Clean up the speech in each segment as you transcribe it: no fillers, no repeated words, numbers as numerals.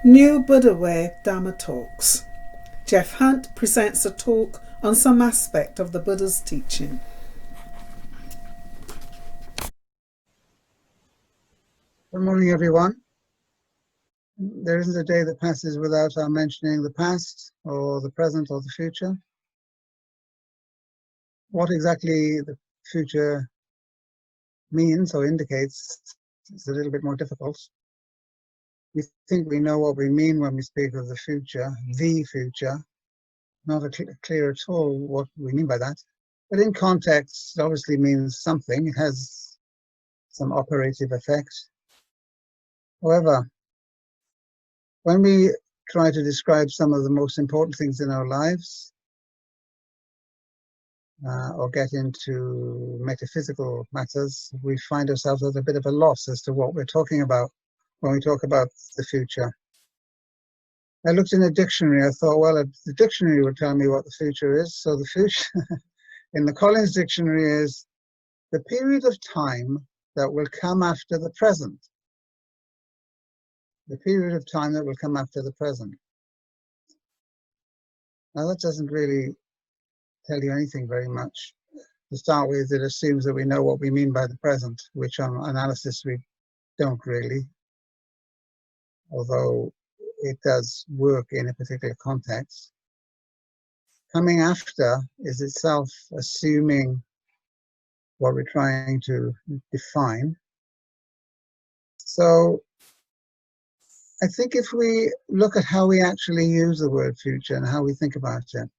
New Buddha Way Dharma Talks. Geoff Hunt presents a talk on some aspect of the Buddha's teaching. Good morning, everyone. There isn't a day that passes without our mentioning the past or the present or the future. What exactly the future means or indicates is a little bit more difficult. We think we know what we mean when we speak of the future, not clear at all what we mean by that. But in context, it obviously means something. It has some operative effect. However, when we try to describe some of the most important things in our lives, or get into metaphysical matters, we find ourselves at a bit of a loss as to what we're talking about when we talk about the future. I looked in a dictionary. I thought, well, the dictionary would tell me what the future is. So the future in the Collins Dictionary is the period of time that will come after the present. The period of time that will come after the present. Now that doesn't really tell you anything very much. To start with, it assumes that we know what we mean by the present, which on analysis we don't really, although it does work in a particular context. Coming after is itself assuming what we're trying to define. So I think if we look at how we actually use the word future and how we think about it,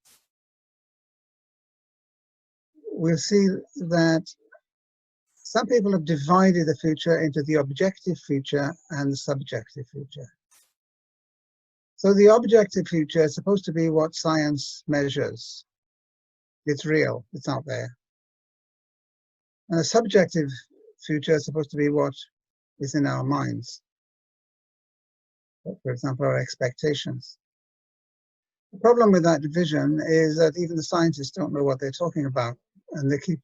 we'll see that some people have divided the future into the objective future and the subjective future. So the objective future is supposed to be what science measures. It's real, it's out there. And the subjective future is supposed to be what is in our minds. For example, our expectations. The problem with that division is that even the scientists don't know what they're talking about, and they keep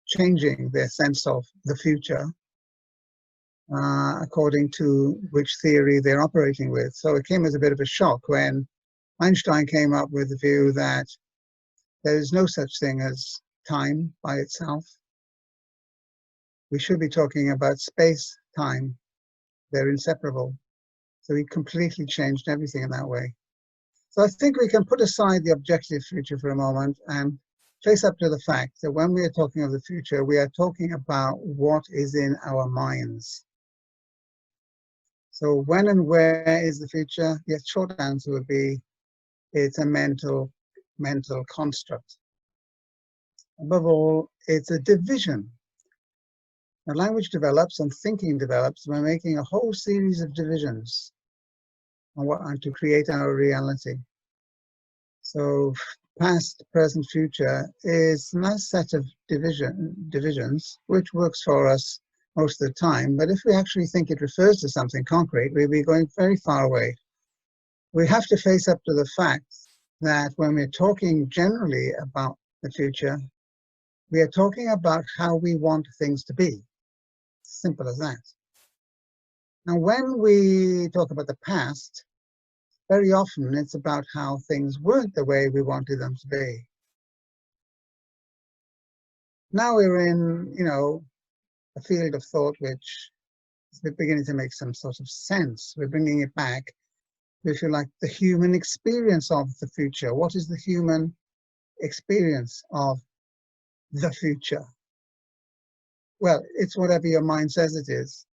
changing their sense of the future according to which theory they're operating with. So it came as a bit of a shock when Einstein came up with the view that there is no such thing as time by itself. We should be talking about space, time. They're inseparable. So he completely changed everything in that way. So I think we can put aside the objective future for a moment and face up to the fact that when we are talking of the future, we are talking about what is in our minds. So when and where is the future? The short answer would be it's a mental construct. Above all, it's a division. Now, language develops and thinking develops by making a whole series of divisions and to create our reality. So past, present, future is a nice set of divisions, which works for us most of the time. But if we actually think it refers to something concrete, we'll be going very far away. We have to face up to the fact that when we're talking generally about the future, we are talking about how we want things to be. Simple as that. Now, when we talk about the past, very often it's about how things weren't the way we wanted them to be. Now we're in, a field of thought which is beginning to make some sort of sense. We're bringing it back, if you like, the human experience of the future. What is the human experience of the future? Well, it's whatever your mind says it is.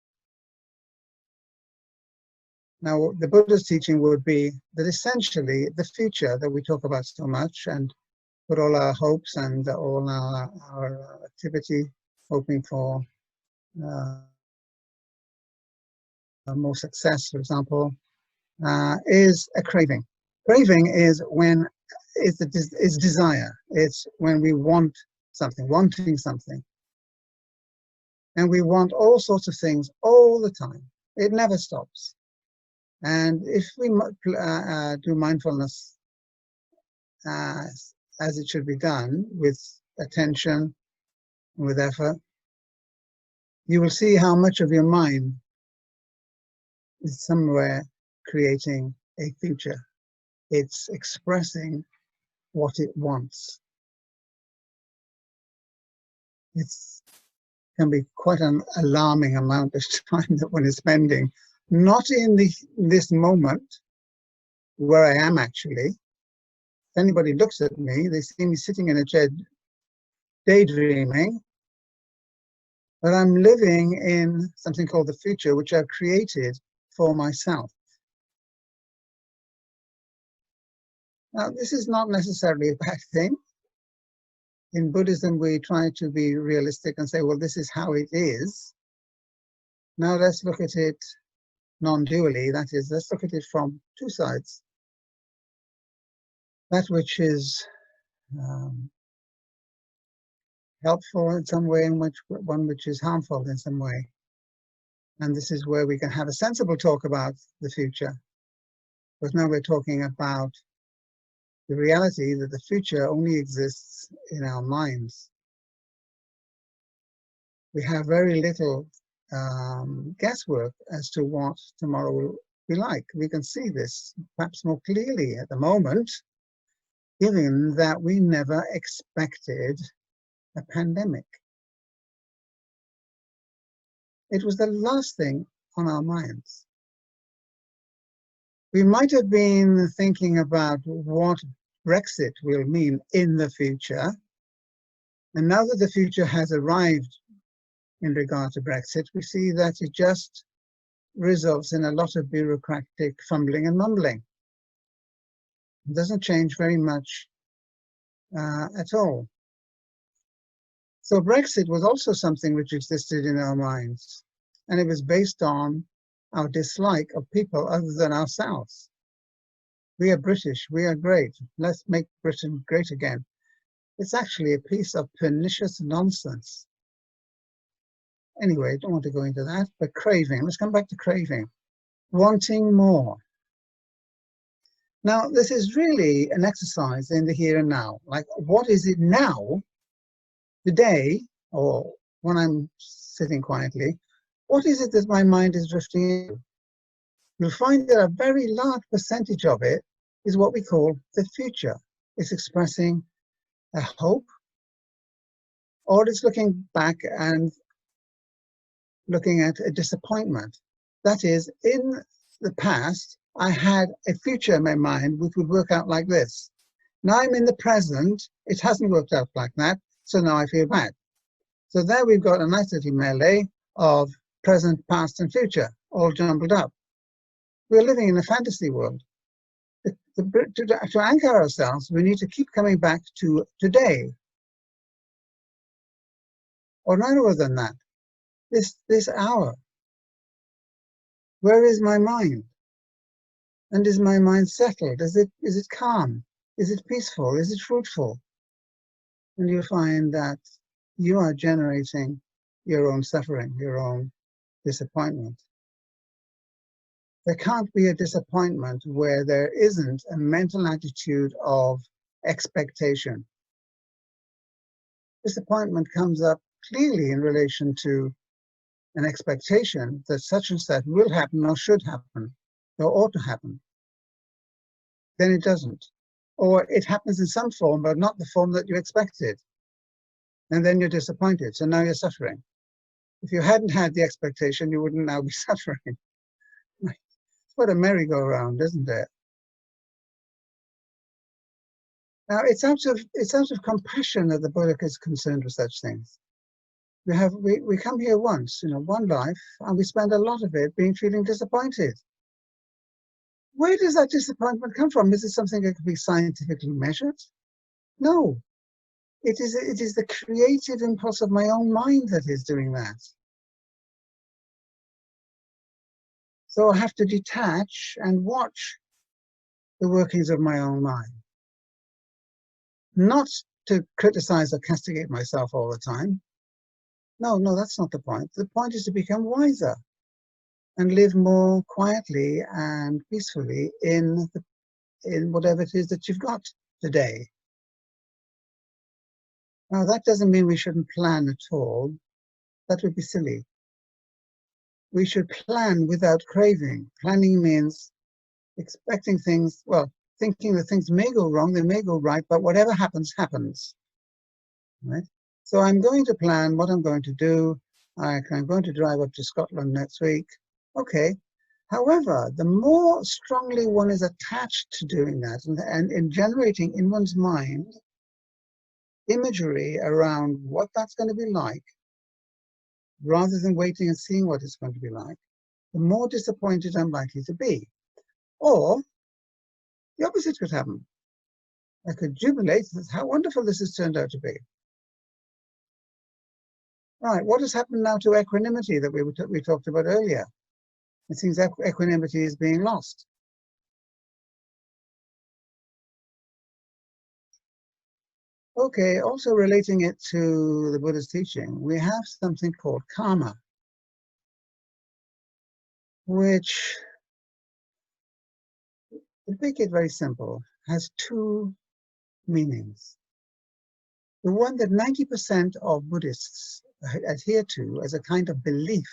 Now, the Buddha's teaching would be that essentially the future that we talk about so much and put all our hopes and all our activity hoping for more success, for example, is a craving. Craving is when it's desire. It's when we want something, wanting something. And we want all sorts of things all the time. It never stops. And if we do mindfulness as it should be done, with attention and with effort, you will see how much of your mind is somewhere creating a future. It's expressing what it wants. It can be quite an alarming amount of time that one is spending, not in this moment where I am actually. If anybody looks at me, they see me sitting in a chair daydreaming, but I'm living in something called the future, which I've created for myself. Now, this is not necessarily a bad thing. In Buddhism, we try to be realistic and say, well, this is how it is. Now let's look at it non-dually. That is, let's look at it from two sides. That which is helpful in some way, and one which is harmful in some way. And this is where we can have a sensible talk about the future. But now we're talking about the reality that the future only exists in our minds. We have very little guesswork as to what tomorrow will be like. We can see this perhaps more clearly at the moment, given that we never expected a pandemic. It was the last thing on our minds. We might have been thinking about what Brexit will mean in the future. And now that the future has arrived in regard to Brexit, we see that it just results in a lot of bureaucratic fumbling and mumbling. It doesn't change very much at all. So Brexit was also something which existed in our minds, and it was based on our dislike of people other than ourselves. We are British, we are great, let's make Britain great again. It's actually a piece of pernicious nonsense. Anyway, I don't want to go into that, but craving, let's come back to craving. Wanting more. Now, this is really an exercise in the here and now. Like, what is it now, today, or when I'm sitting quietly, what is it that my mind is drifting into? You'll find that a very large percentage of it is what we call the future. It's expressing a hope, or it's looking back and looking at a disappointment. That is, in the past, I had a future in my mind which would work out like this. Now I'm in the present, it hasn't worked out like that, so now I feel bad. So there we've got a nice little melee of present, past, and future, all jumbled up. We're living in a fantasy world. To anchor ourselves, we need to keep coming back to today, or narrower than that, this hour. Where is my mind? And is my mind settled? Is it calm? Is it peaceful? Is it fruitful? And you'll find that you are generating your own suffering, your own disappointment. There can't be a disappointment where there isn't a mental attitude of expectation. Disappointment comes up clearly in relation to an expectation that such and such will happen or should happen or ought to happen. Then it doesn't. Or it happens in some form, but not the form that you expected. And then you're disappointed, so now you're suffering. If you hadn't had the expectation, you wouldn't now be suffering. It's what a merry-go-round, isn't it? Now, it's out of compassion that the Buddha is concerned with such things. We come here once, one life, and we spend a lot of it feeling disappointed. Where does that disappointment come from? Is it something that can be scientifically measured? No. It is the creative impulse of my own mind that is doing that. So I have to detach and watch the workings of my own mind. Not to criticize or castigate myself all the time. No, that's not the point. The point is to become wiser and live more quietly and peacefully in whatever it is that you've got today. Now, that doesn't mean we shouldn't plan at all. That would be silly. We should plan without craving. Planning means expecting things, well, thinking that things may go wrong, they may go right, but whatever happens, happens, right? So I'm going to plan what I'm going to do. I'm going to drive up to Scotland next week. Okay. However, the more strongly one is attached to doing that and in generating in one's mind imagery around what that's going to be like, rather than waiting and seeing what it's going to be like, the more disappointed I'm likely to be. Or the opposite could happen. I could jubilate at how wonderful this has turned out to be. Right, what has happened now to equanimity that we talked about earlier? It seems equanimity is being lost. Okay, also relating it to the Buddha's teaching, we have something called karma, which, to make it very simple, has two meanings. The one that 90% of Buddhists adhere to as a kind of belief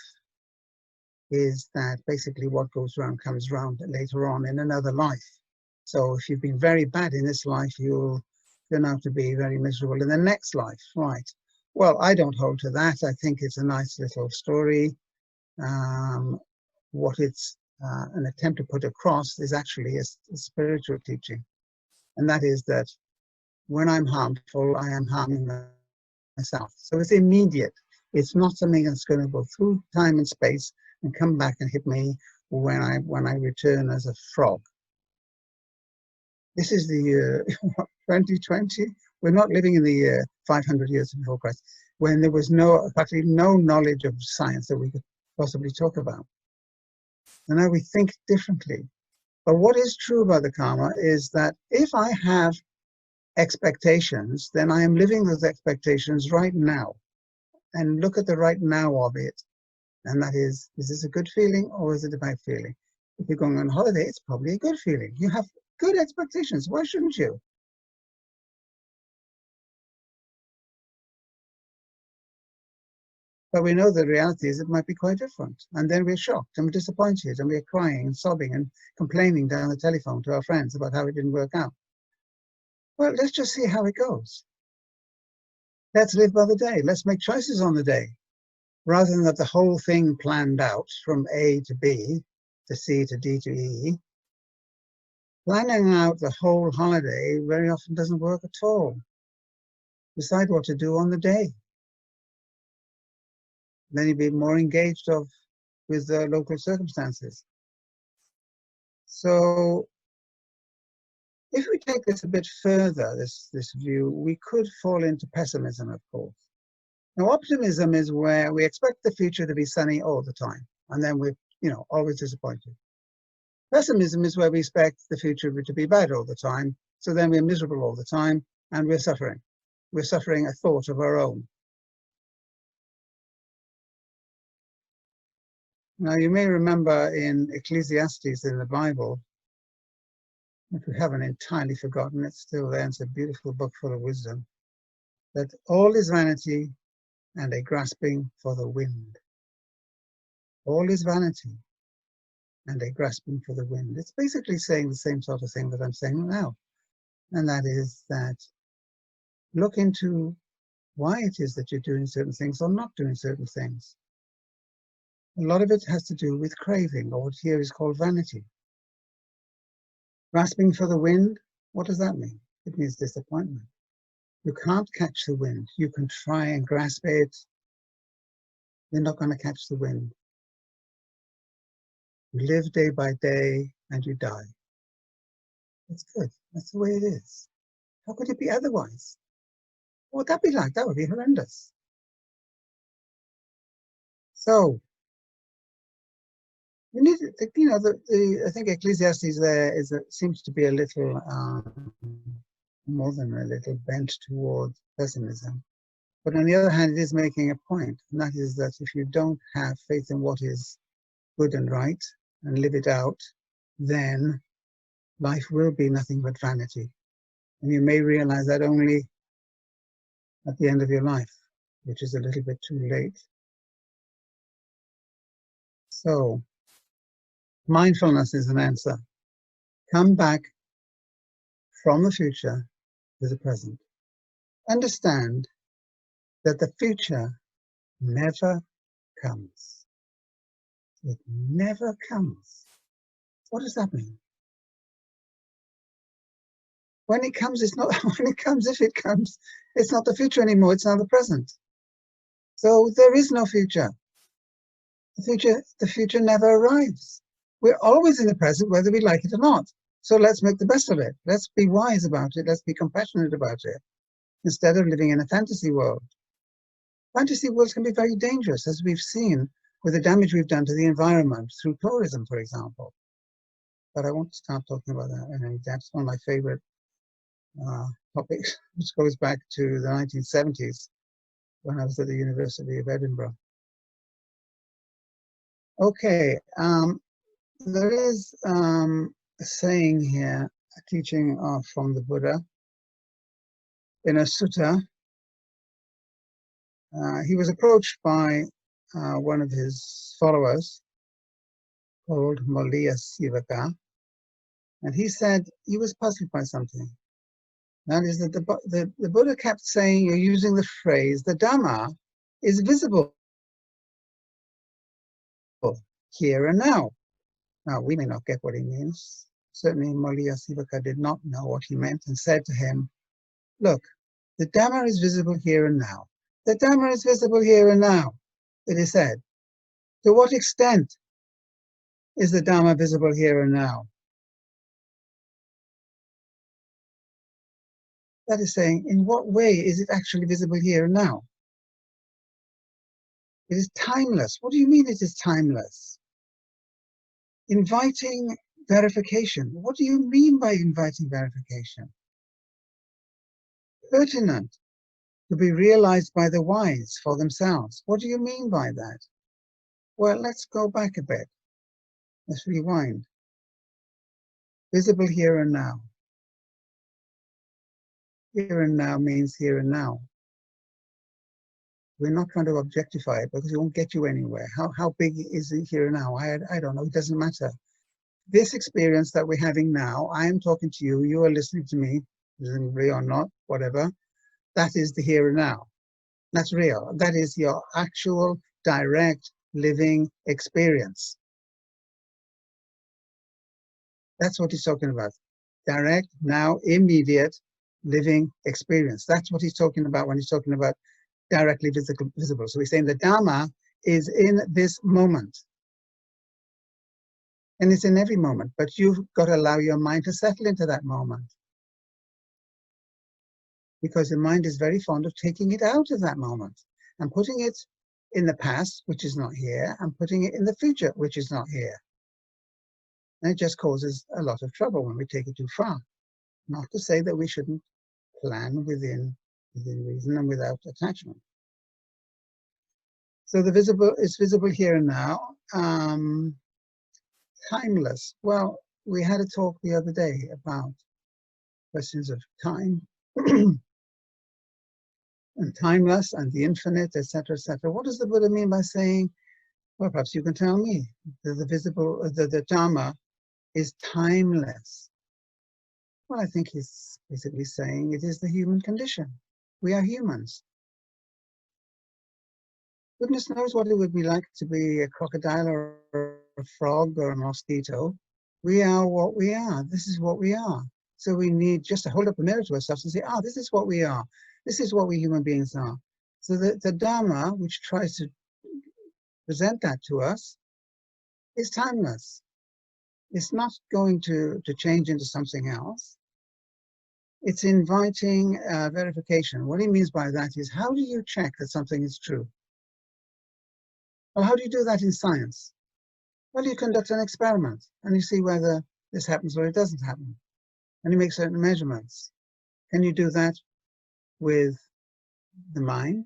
is that basically what goes around comes round later on in another life. So if you've been very bad in this life, you'll turn out to be very miserable in the next life, right? Well, I don't hold to that. I think it's a nice little story. What it's an attempt to put across is actually a spiritual teaching. And that is that when I'm harmful, I am harming myself. So it's immediate. It's not something that's going to go through time and space and come back and hit me when I return as a frog. This is the year 2020. We're not living in the year 500 years before Christ, when there was practically no knowledge of science that we could possibly talk about. And now we think differently. But what is true about the karma is that if I have expectations, then I am living those expectations right now. And look at the right now of it. And that is this a good feeling or is it a bad feeling? If you're going on holiday, it's probably a good feeling. You have good expectations. Why shouldn't you? But we know the reality is it might be quite different. And then we're shocked and we're disappointed and we're crying and sobbing and complaining down the telephone to our friends about how it didn't work out. Well, let's just see how it goes. Let's live by the day. Let's make choices on the day. Rather than have the whole thing planned out from A to B, to C to D to E, planning out the whole holiday very often doesn't work at all. Decide what to do on the day. Then you'll be more engaged with the local circumstances. So if we take this a bit further, this view, we could fall into pessimism, of course. Now, optimism is where we expect the future to be sunny all the time, and then we're, always disappointed. Pessimism is where we expect the future to be bad all the time, so then we're miserable all the time, and we're suffering. We're suffering a thought of our own. Now, you may remember in Ecclesiastes in the Bible, if we haven't entirely forgotten, it's still there. It's a beautiful book full of wisdom, that all is vanity and a grasping for the wind. All is vanity and a grasping for the wind. It's basically saying the same sort of thing that I'm saying now. And that is that look into why it is that you're doing certain things or not doing certain things. A lot of it has to do with craving, or what here is called vanity. Grasping for the wind, what does that mean? It means disappointment. You can't catch the wind. You can try and grasp it. You're not going to catch the wind. You live day by day and you die. It's good. That's the way it is. How could it be otherwise? What would that be like? That would be horrendous. So, we need, I think Ecclesiastes there seems to be a little more than a little bent towards pessimism. But on the other hand, it is making a point, and that is that if you don't have faith in what is good and right and live it out, then life will be nothing but vanity. And you may realize that only at the end of your life, which is a little bit too late. So, mindfulness is an answer. Come back from the future to the present. Understand that the future never comes. It never comes. What does that mean? When it comes, it's not when it comes, if it comes, it's not the future anymore, it's now the present. So there is no future. The future never arrives. We're always in the present, whether we like it or not. So let's make the best of it. Let's be wise about it. Let's be compassionate about it, instead of living in a fantasy world. Fantasy worlds can be very dangerous, as we've seen with the damage we've done to the environment through tourism, for example. But I won't start talking about that. That's one of my favorite topics, which goes back to the 1970s when I was at the University of Edinburgh. Okay, there is a saying here, a teaching from the Buddha in a sutta. He was approached by one of his followers called Molliya Sivaka, and he said he was puzzled by something. That is that the Buddha kept saying, or using the phrase, the Dhamma is visible here and now. Now, we may not get what he means. Certainly, Molliya Sivaka did not know what he meant and said to him, look, the Dhamma is visible here and now. The Dhamma is visible here and now, it is said. To what extent is the Dhamma visible here and now? That is saying, in what way is it actually visible here and now? It is timeless. What do you mean it is timeless? Inviting verification. What do you mean by inviting verification? Pertinent, to be realized by the wise for themselves. What do you mean by that? Well, let's go back a bit. Let's rewind. Visible here and now. Here and now means here and now. We're not trying to objectify it because it won't get you anywhere. How big is it here and now? I don't know. It doesn't matter. This experience that we're having now, I am talking to you, you are listening to me, real or not, whatever. That is the here and now. That's real. That is your actual, direct, living experience. That's what he's talking about. Direct, now, immediate, living experience. That's what he's talking about when he's talking about directly visible. So he's saying the Dhamma is in this moment. And it's in every moment, but you've got to allow your mind to settle into that moment. Because the mind is very fond of taking it out of that moment and putting it in the past, which is not here, and putting it in the future, which is not here. And it just causes a lot of trouble when we take it too far. Not to say that we shouldn't plan within reason and without attachment. So the visible is visible here and now. Timeless. Well, we had a talk the other day about questions of time and timeless and the infinite, etc., etc. What does the Buddha mean by saying, well, perhaps you can tell me, the Dhamma is timeless? Well, I think he's basically saying it is the human condition. We are humans. Goodness knows what it would be like to be a crocodile or a frog or a mosquito. We are what we are. This is what we are. So we need just to hold up a mirror to ourselves and say, this is what we are. This is what we human beings are. So the Dhamma, which tries to present that to us, is timeless. It's not going to change into something else. It's inviting verification. What he means by that is, how do you check that something is true? Well, how do you do that in science? Well, you conduct an experiment and you see whether this happens or it doesn't happen. And you make certain measurements. Can you do that with the mind?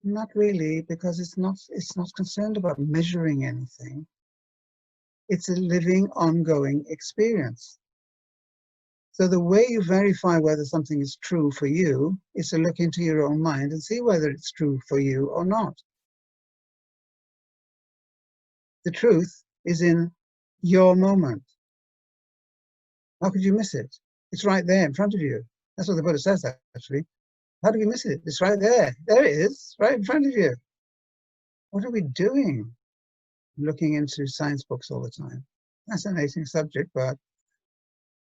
Not really, because it's not concerned about measuring anything. It's a living, ongoing experience. So the way you verify whether something is true for you is to look into your own mind and see whether it's true for you or not. The truth is in your moment. How could you miss it? It's right there in front of you. That's what the Buddha says, actually. How do we miss it? It's right there. There it is, right in front of you. What are we doing? Looking into science books all the time. Fascinating subject, but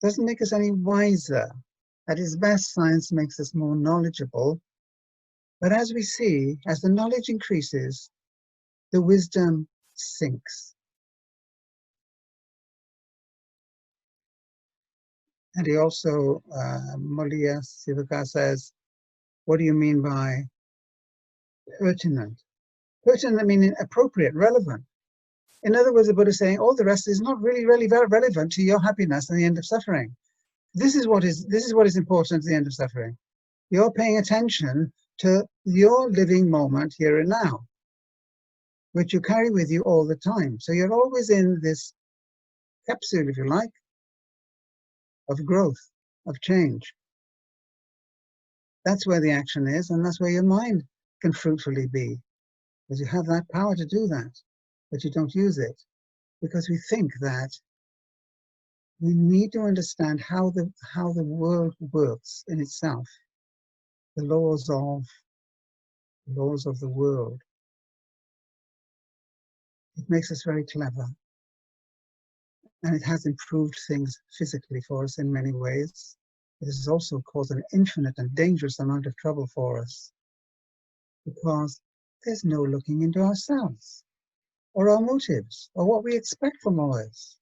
doesn't make us any wiser. At its best, science makes us more knowledgeable. But as we see, as the knowledge increases, the wisdom sinks. And he also, Mulia Sivaka says, what do you mean by pertinent? Pertinent meaning appropriate, relevant. In other words, the Buddha is saying all the rest is not really very relevant to your happiness and the end of suffering. This is what is important at the end of suffering. You're paying attention to your living moment here and now, which you carry with you all the time. So you're always in this capsule, if you like, of growth, of change. That's where the action is, and that's where your mind can fruitfully be, because you have that power to do that, but you don't use it, because we think that we need to understand how the world works in itself, the laws of the world. It makes us very clever, and it has improved things physically for us in many ways. It has also caused an infinite and dangerous amount of trouble for us, because there's no looking into ourselves or our motives or what we expect from others.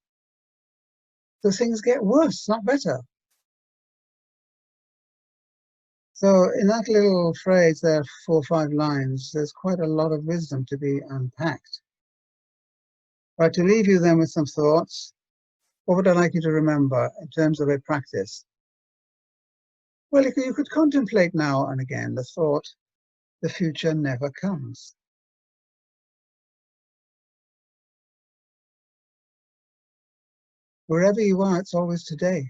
So things get worse, not better. So in that little phrase, there are 4 or 5 lines, there's quite a lot of wisdom to be unpacked. But to leave you then with some thoughts, what would I like you to remember in terms of a practice? Well, you could contemplate now and again the thought, the future never comes. Wherever you are, it's always today.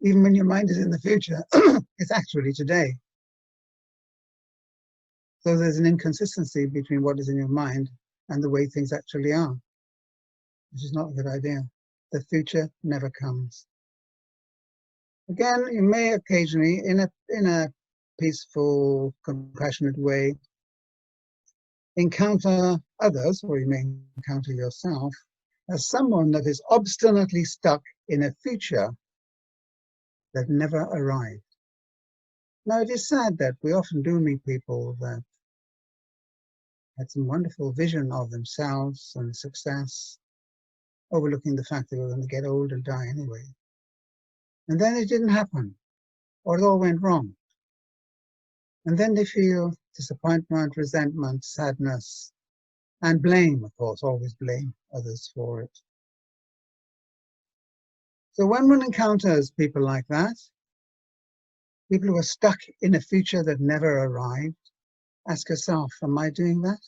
Even when your mind is in the future, it's actually today. So there's an inconsistency between what is in your mind and the way things actually are, which is not a good idea. The future never comes. Again, you may occasionally, in a peaceful, compassionate way, encounter others, or you may encounter yourself, as someone that is obstinately stuck in a future that never arrived. Now, it is sad that we often do meet people that had some wonderful vision of themselves and success, overlooking the fact that they were going to get old and die anyway. And then it didn't happen, or it all went wrong. And then they feel disappointment, resentment, sadness, and blame, of course, always blame others for it. So when one encounters people like that, people who are stuck in a future that never arrived, ask yourself, am I doing that?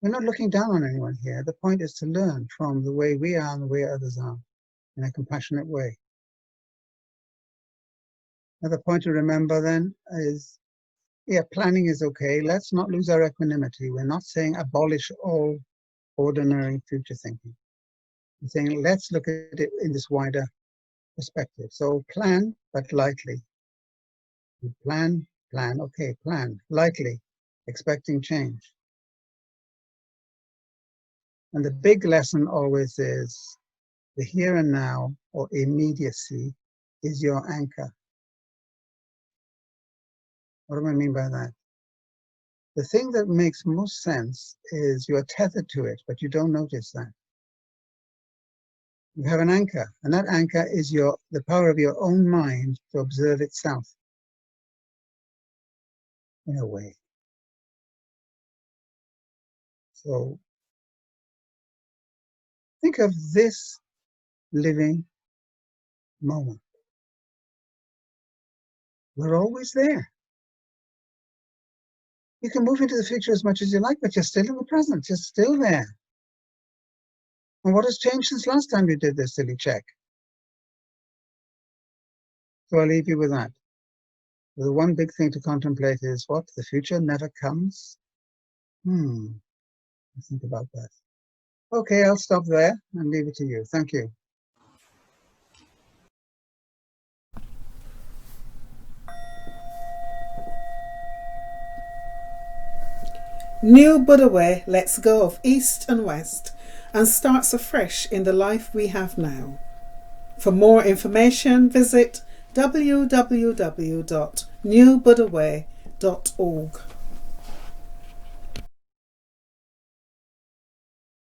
We're not looking down on anyone here. The point is to learn from the way we are and the way others are in a compassionate way. Another point to remember then is, yeah, planning is okay. Let's not lose our equanimity. We're not saying abolish all ordinary future thinking. We're saying let's look at it in this wider perspective. So plan, but lightly. Plan, okay, plan, lightly, expecting change. And the big lesson always is the here and now, or immediacy, is your anchor. What do I mean by that? The thing that makes most sense is you are tethered to it, but you don't notice that. You have an anchor, and that anchor is the power of your own mind to observe itself, in a way. So think of this living moment. We're always there. You can move into the future as much as you like, but you're still in the present. You're still there. And what has changed since last time you did this silly check? So I'll leave you with that. The one big thing to contemplate is what? The future never comes? Think about that. Okay, I'll stop there and leave it to you. Thank you. New Buddha Way lets go of East and West and starts afresh in the life we have now. For more information, visit www.newbuddhaway.org.